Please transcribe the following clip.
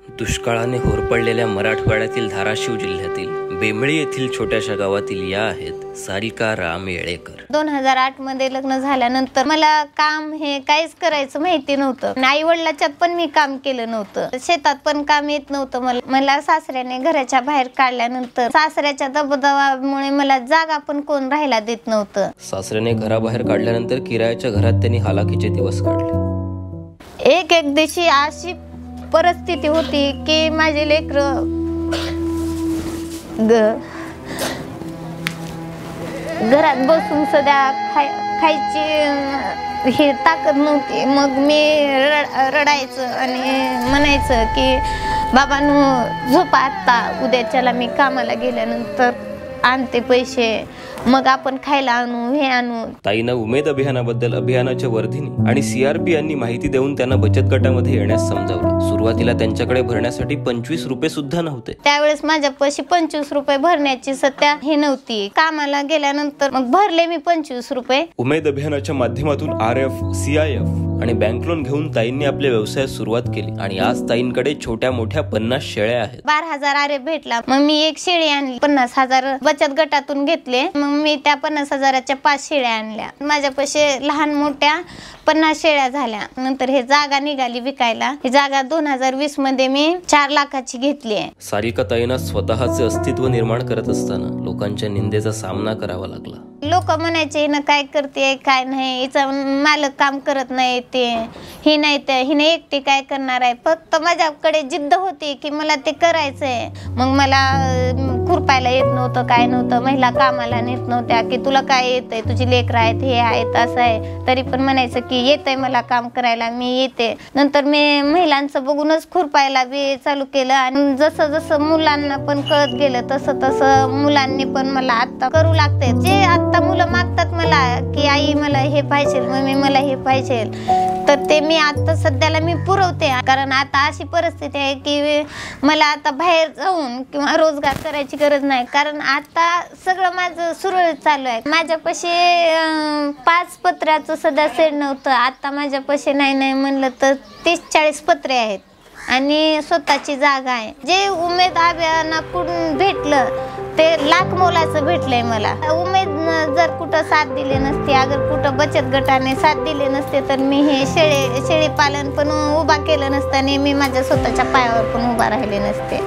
दुष्काळाने होरपळलेल्या मराठवाड्यातील धाराशिव जिल्ह्यातील बेंबळी येथील छोट्याशा गावातील या आहेत सारिका राम येळेकर। 2008 मध्ये लग्न झाल्यानंतर मला काम हे काहीच करायचं माहिती नव्हतं। आई वडिलांच्यात पण मी काम केलं नव्हतं, शेतात पण काम येत नव्हतं मला सासऱ्याने घराच्या बाहेर काढल्यानंतर सासऱ्याच्या दबावामुळे मला जागा पण कोण राहायला देत नव्हतं। सासऱ्याने घराबाहेर काढल्यानंतर किरायाच्या घरात त्यांनी हालाकीचे दिवस काढले। एक दिवशी अशी परिस्थिती होती की माझे लेकरं घरात बसून सध्या खायची ही ताकद नव्हती। मग मी रडायचं आणि म्हणायचं की बाबांनो झोपा, आता उद्याच्याला मी कामाला गेल्यानंतर आणते पैसे, मग आपण खायला आणू, हे आणू। ताईनं उमेद अभियानाबद्दल अभियानाच्या वर्धिनी आणि सीआरपी यांनी माहिती देऊन त्यांना बचत गटामध्ये येण्यास समजावलं। सुरुवातीला त्यांच्याकडे भरण्यासाठी 25 रुपये सुद्धा नव्हते। त्यावेळेस माझ्यापाशी 25 रुपये भरण्याची सत्या हे नव्हती। कामाला गेल्यानंतर मग भरले मी 25 रुपये। उमेद अभियानाच्या माध्यमातून RF, CIF आणि बँक लोन घेऊन ताईंनी आपल्या व्यवसायात सुरुवात केली आणि आज ताईंकडे छोट्या मोठ्या 50 शेळ्या आहेत। 12,000 RF भेटला, मग मी एक शेळी आणली। 50,000 बचत गटातून घेतले, मग मी त्या 50,000च्या 5 शेळ्या आणल्या। माझ्यापाशी लहान मोठ्या 50 शेळ्या झाल्या। नंतर हे जागा निघाली विकायला। ही जागा 2020 मध्ये मी 4 लाखाची घेतली आहे। सारिका ताईंना स्वतःचे अस्तित्व निर्माण करत असताना लोकांच्या निंदेचा सामना करावा लागला। लोक म्हणायचे हिनं काय करते काय नाही, हिचा मालक काम करत नाही, ते ही नाही, ते हिने एकटी काय करणार आहे। फक्त माझ्याकडे जिद्द होती की मला ते करायचंय। मग मला खुरपायला येत नव्हतं, काय नव्हतं, महिला कामाला नेत नव्हत्या की तुला काय येतंय, तुझी लेकरं आहेत, हे आहेत, असं आहे। तरी पण म्हणायचं की येतंय मला काम करायला, मी येते। नंतर मी महिलांचं बघूनच खुरपायला बी चालू केलं आणि जसं जसं मुलांना पण कळत गेलं तसं तसं मुलांनी पण मला आता करू लागते। जे आता मुलं मागतात मला की आई मला हे पाहिजे, मम्मी मला हे पाहिजे, तर ते मी आता सध्याला मी पुरवते। कारण आता अशी परिस्थिती आहे की मला आता बाहेर जाऊन किंवा रोजगार करायची गरज नाही, कारण आता सगळं माझं सुरळीत चालू आहे। माझ्यापाशी 5 पत्र्याचं सध्या सेट नव्हतं, आता माझ्यापाशी नाही म्हणलं तर 30-40 पत्रे आहेत आणि स्वतःची जागा आहे। जे उमेद अभियानाकडून भेटलं ते लाख मोलाचं भेटलंय मला। उमेद जर कुठं साथ दिली नसती, अगर कुठं बचत गटाने साथ दिले नसते तर मी हे शेळी पालन पण उभा केलं नसतं आणि मी माझ्या स्वतःच्या पायावर पण उभा राहिले नसते।